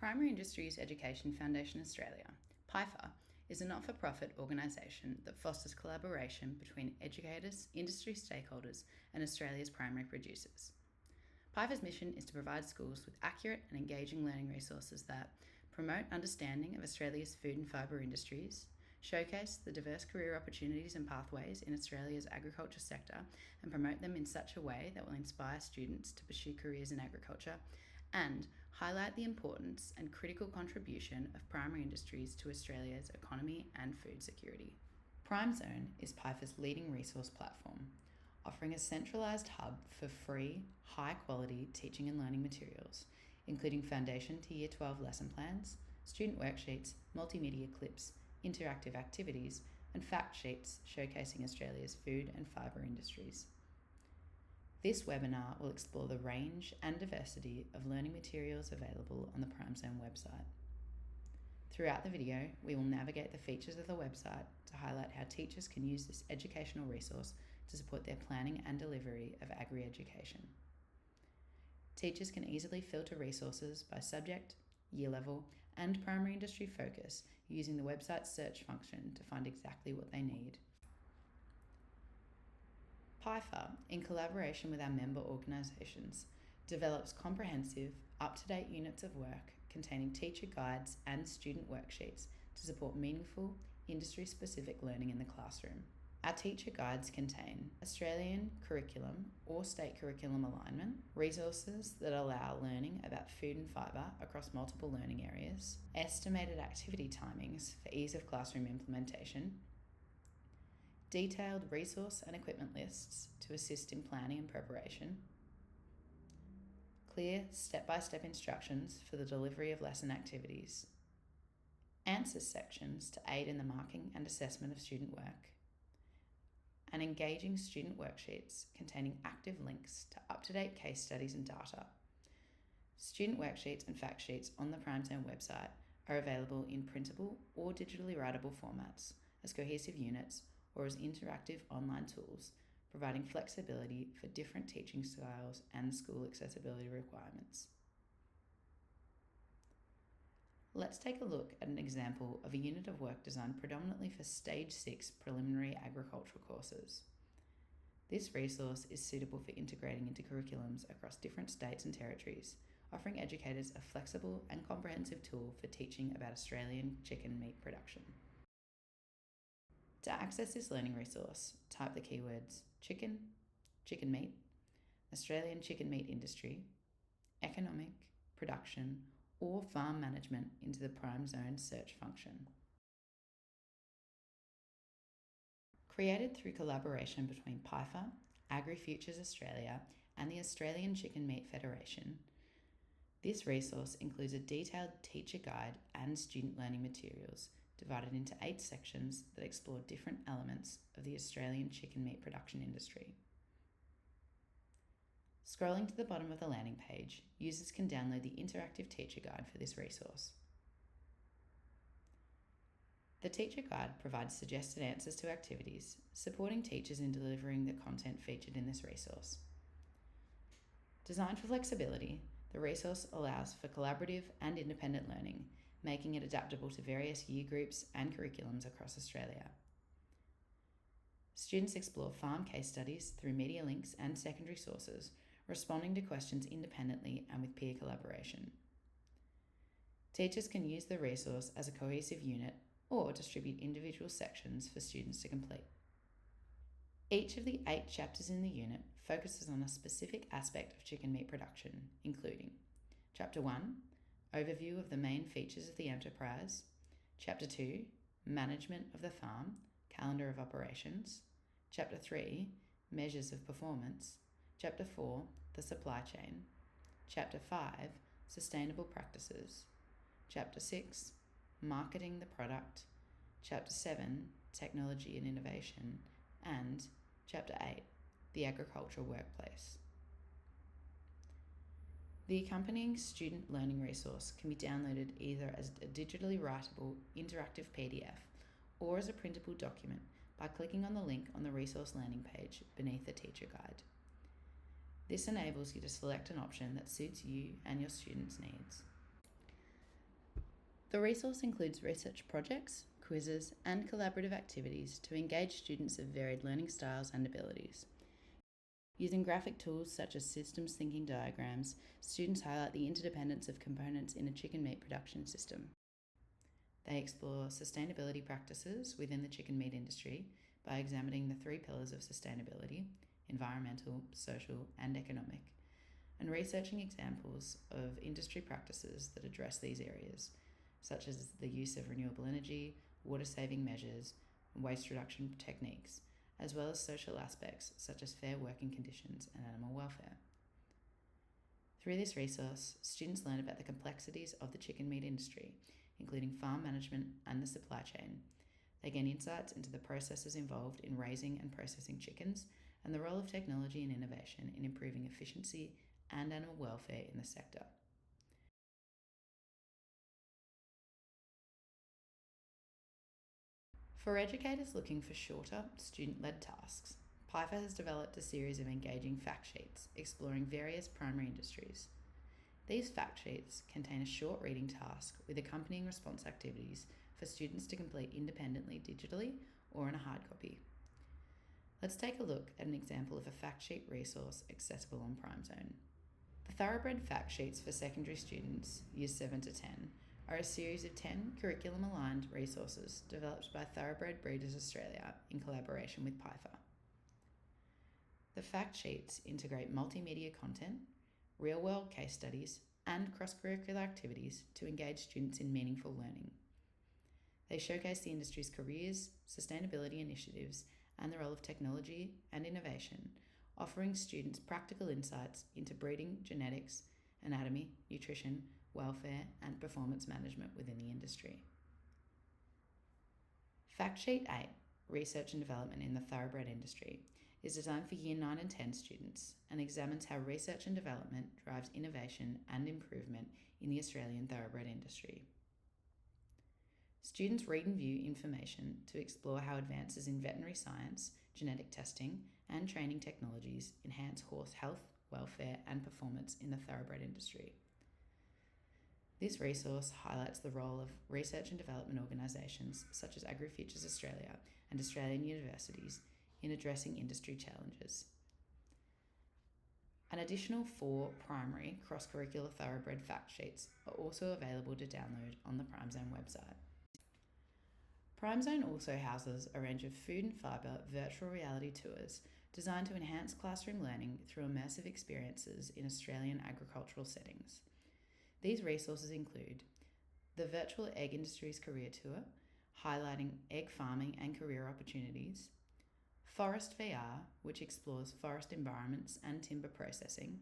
Primary Industries Education Foundation Australia, PIFA, is a not-for-profit organisation that fosters collaboration between educators, industry stakeholders and Australia's primary producers. PIFA's mission is to provide schools with accurate and engaging learning resources that promote understanding of Australia's food and fibre industries, showcase the diverse career opportunities and pathways in Australia's agriculture sector and promote them in such a way that will inspire students to pursue careers in agriculture, and highlight the importance and critical contribution of primary industries to Australia's economy and food security. Primezone is PIFA's leading resource platform, offering a centralised hub for free, high-quality teaching and learning materials, including foundation to Year 12 lesson plans, student worksheets, multimedia clips, interactive activities, and fact sheets showcasing Australia's food and fibre industries. This webinar will explore the range and diversity of learning materials available on the Primezone website. Throughout the video, we will navigate the features of the website to highlight how teachers can use this educational resource to support their planning and delivery of agri-education. Teachers can easily filter resources by subject, year level, and primary industry focus using the website's search function to find exactly what they need. PIFA, in collaboration with our member organisations, develops comprehensive, up-to-date units of work containing teacher guides and student worksheets to support meaningful, industry-specific learning in the classroom. Our teacher guides contain Australian curriculum or state curriculum alignment, resources that allow learning about food and fibre across multiple learning areas, estimated activity timings for ease of classroom implementation, detailed resource and equipment lists to assist in planning and preparation, clear step-by-step instructions for the delivery of lesson activities, answers sections to aid in the marking and assessment of student work, and engaging student worksheets containing active links to up-to-date case studies and data. Student worksheets and fact sheets on the Primezone website are available in printable or digitally writable formats as cohesive units or as interactive online tools, providing flexibility for different teaching styles and school accessibility requirements. Let's take a look at an example of a unit of work designed predominantly for Stage 6 preliminary agricultural courses. This resource is suitable for integrating into curriculums across different states and territories, offering educators a flexible and comprehensive tool for teaching about Australian chicken meat production. To access this learning resource, type the keywords chicken, chicken meat, Australian chicken meat industry, economic, production, or farm management into the Primezone search function. Created through collaboration between PIFA, AgriFutures Australia, and the Australian Chicken Meat Federation, this resource includes a detailed teacher guide and student learning materials divided into 8 sections that explore different elements of the Australian chicken meat production industry. Scrolling to the bottom of the landing page, users can download the interactive teacher guide for this resource. The teacher guide provides suggested answers to activities, supporting teachers in delivering the content featured in this resource. Designed for flexibility, the resource allows for collaborative and independent learning, making it adaptable to various year groups and curriculums across Australia. Students explore farm case studies through media links and secondary sources, responding to questions independently and with peer collaboration. Teachers can use the resource as a cohesive unit or distribute individual sections for students to complete. Each of the 8 chapters in the unit focuses on a specific aspect of chicken meat production, including Chapter 1, Overview of the main features of the enterprise, Chapter 2, Management of the farm, Calendar of operations, Chapter 3, Measures of performance, Chapter 4, The supply chain, Chapter 5, Sustainable practices, Chapter 6, Marketing the product, Chapter 7, Technology and innovation, and Chapter 8, The agricultural workplace. The accompanying student learning resource can be downloaded either as a digitally writable interactive PDF or as a printable document by clicking on the link on the resource landing page beneath the teacher guide. This enables you to select an option that suits you and your students' needs. The resource includes research projects, quizzes, and collaborative activities to engage students of varied learning styles and abilities. Using graphic tools such as systems thinking diagrams, students highlight the interdependence of components in a chicken meat production system. They explore sustainability practices within the chicken meat industry by examining the 3 pillars of sustainability: environmental, social, and economic, and researching examples of industry practices that address these areas, such as the use of renewable energy, water-saving measures, and waste reduction techniques, as well as social aspects such as fair working conditions and animal welfare. Through this resource, students learn about the complexities of the chicken meat industry, including farm management and the supply chain. They gain insights into the processes involved in raising and processing chickens and the role of technology and innovation in improving efficiency and animal welfare in the sector. For educators looking for shorter, student-led tasks, Piper has developed a series of engaging fact sheets exploring various primary industries. These fact sheets contain a short reading task with accompanying response activities for students to complete independently digitally or in a hard copy. Let's take a look at an example of a fact sheet resource accessible on Primezone. The Thoroughbred fact sheets for secondary students, years 7 to 10, are a series of 10 curriculum-aligned resources developed by Thoroughbred Breeders Australia in collaboration with Piper. The fact sheets integrate multimedia content, real-world case studies, and cross-curricular activities to engage students in meaningful learning. They showcase the industry's careers, sustainability initiatives, and the role of technology and innovation, offering students practical insights into breeding, genetics, anatomy, nutrition, welfare, and performance management within the industry. Fact Sheet 8, Research and Development in the Thoroughbred Industry, is designed for Year 9 and 10 students and examines how research and development drives innovation and improvement in the Australian thoroughbred industry. Students read and view information to explore how advances in veterinary science, genetic testing, and training technologies enhance horse health, welfare, and performance in the thoroughbred industry. This resource highlights the role of research and development organisations such as AgriFutures Australia and Australian universities in addressing industry challenges. An additional 4 primary cross-curricular thoroughbred fact sheets are also available to download on the Primezone website. Primezone also houses a range of food and fibre virtual reality tours designed to enhance classroom learning through immersive experiences in Australian agricultural settings. These resources include the Virtual Egg Industries Career Tour, highlighting egg farming and career opportunities, Forest VR, which explores forest environments and timber processing,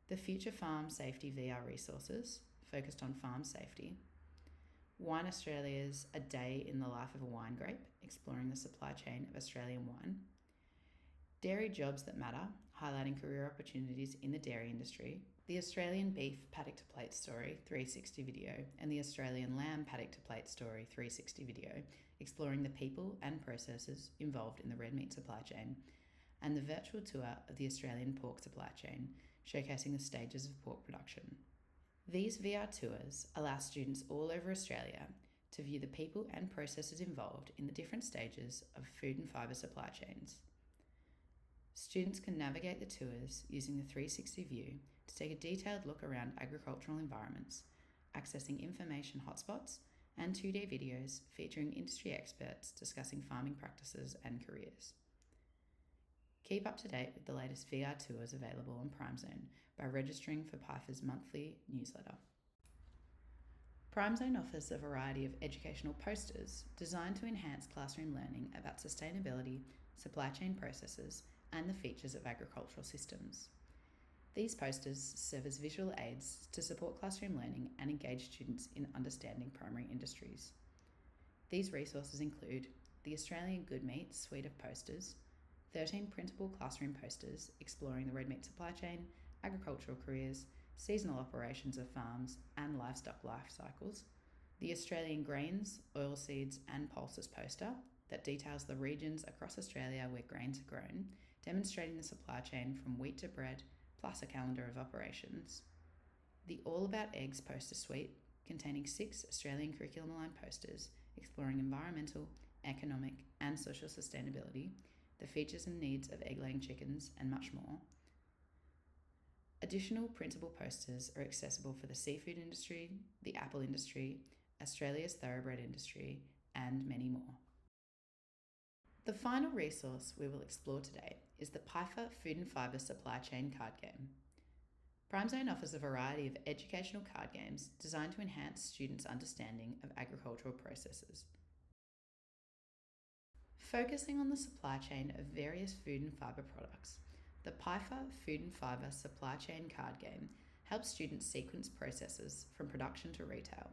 the Future Farm Safety VR resources, focused on farm safety, Wine Australia's A Day in the Life of a Wine Grape, exploring the supply chain of Australian wine, Dairy Jobs That Matter, highlighting career opportunities in the dairy industry, the Australian Beef Paddock to Plate Story 360 video, and the Australian Lamb Paddock to Plate Story 360 video, exploring the people and processes involved in the red meat supply chain, and the virtual tour of the Australian pork supply chain, showcasing the stages of pork production. These VR tours allow students all over Australia to view the people and processes involved in the different stages of food and fibre supply chains. Students can navigate the tours using the 360 view to take a detailed look around agricultural environments, accessing information hotspots, and 2D videos featuring industry experts discussing farming practices and careers. Keep up to date with the latest VR tours available on Primezone by registering for Piper's monthly newsletter. Primezone offers a variety of educational posters designed to enhance classroom learning about sustainability, supply chain processes, and the features of agricultural systems. These posters serve as visual aids to support classroom learning and engage students in understanding primary industries. These resources include the Australian Good Meat suite of posters, 13 printable classroom posters exploring the red meat supply chain, agricultural careers, seasonal operations of farms, and livestock life cycles, the Australian Grains, Oilseeds, and Pulses poster that details the regions across Australia where grains are grown, demonstrating the supply chain from wheat to bread, plus a calendar of operations, the All About Eggs poster suite containing 6 Australian curriculum-aligned posters exploring environmental, economic, and social sustainability, the features and needs of egg-laying chickens, and much more. Additional printable posters are accessible for the seafood industry, the apple industry, Australia's thoroughbred industry, and many more. The final resource we will explore today is the Fibre Food and Fibre Supply Chain card game. Primezone offers a variety of educational card games designed to enhance students' understanding of agricultural processes. Focusing on the supply chain of various food and fibre products, the Fibre Food and Fibre Supply Chain card game helps students sequence processes from production to retail.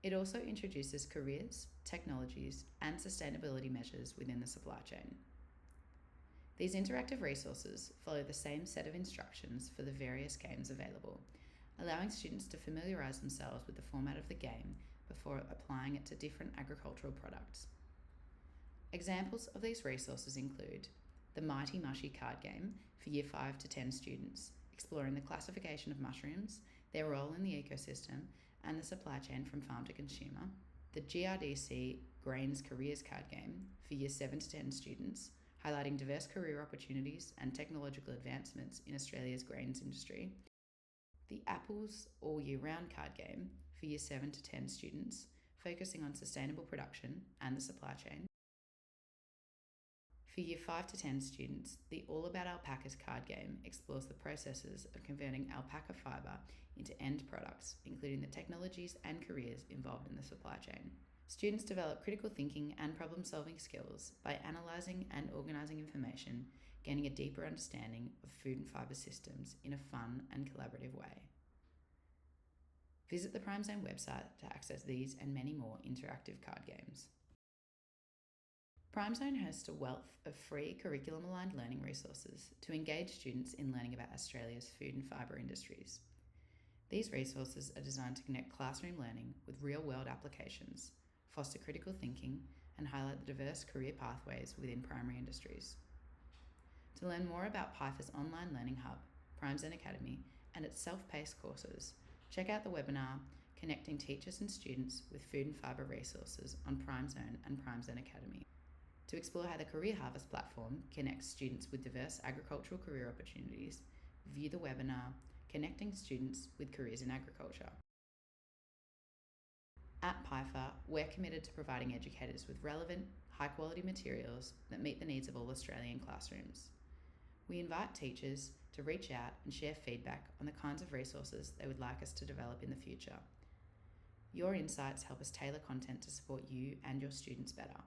It also introduces careers, technologies, and sustainability measures within the supply chain. These interactive resources follow the same set of instructions for the various games available, allowing students to familiarise themselves with the format of the game before applying it to different agricultural products. Examples of these resources include the Mighty Mushy card game for Year 5 to 10 students, exploring the classification of mushrooms, their role in the ecosystem, and the supply chain from farm to consumer. The GRDC Grains Careers card game for Year 7 to 10 students, highlighting diverse career opportunities and technological advancements in Australia's grains industry. The Apples All Year Round card game for Year 7 to 10 students, focusing on sustainable production and the supply chain. For Year 5 to 10 students, the All About Alpacas card game explores the processes of converting alpaca fibre into end products, including the technologies and careers involved in the supply chain. Students develop critical thinking and problem-solving skills by analysing and organising information, gaining a deeper understanding of food and fibre systems in a fun and collaborative way. Visit the Primezone website to access these and many more interactive card games. Primezone hosts a wealth of free curriculum-aligned learning resources to engage students in learning about Australia's food and fibre industries. These resources are designed to connect classroom learning with real-world applications, foster critical thinking, and highlight the diverse career pathways within primary industries. To learn more about PIFA's online learning hub, Primezone Academy, and its self-paced courses, check out the webinar Connecting Teachers and Students with Food and Fibre Resources on Primezone and Primezone Academy. To explore how the Career Harvest platform connects students with diverse agricultural career opportunities, view the webinar Connecting Students with Careers in Agriculture. At PIFA, we're committed to providing educators with relevant, high-quality materials that meet the needs of all Australian classrooms. We invite teachers to reach out and share feedback on the kinds of resources they would like us to develop in the future. Your insights help us tailor content to support you and your students better.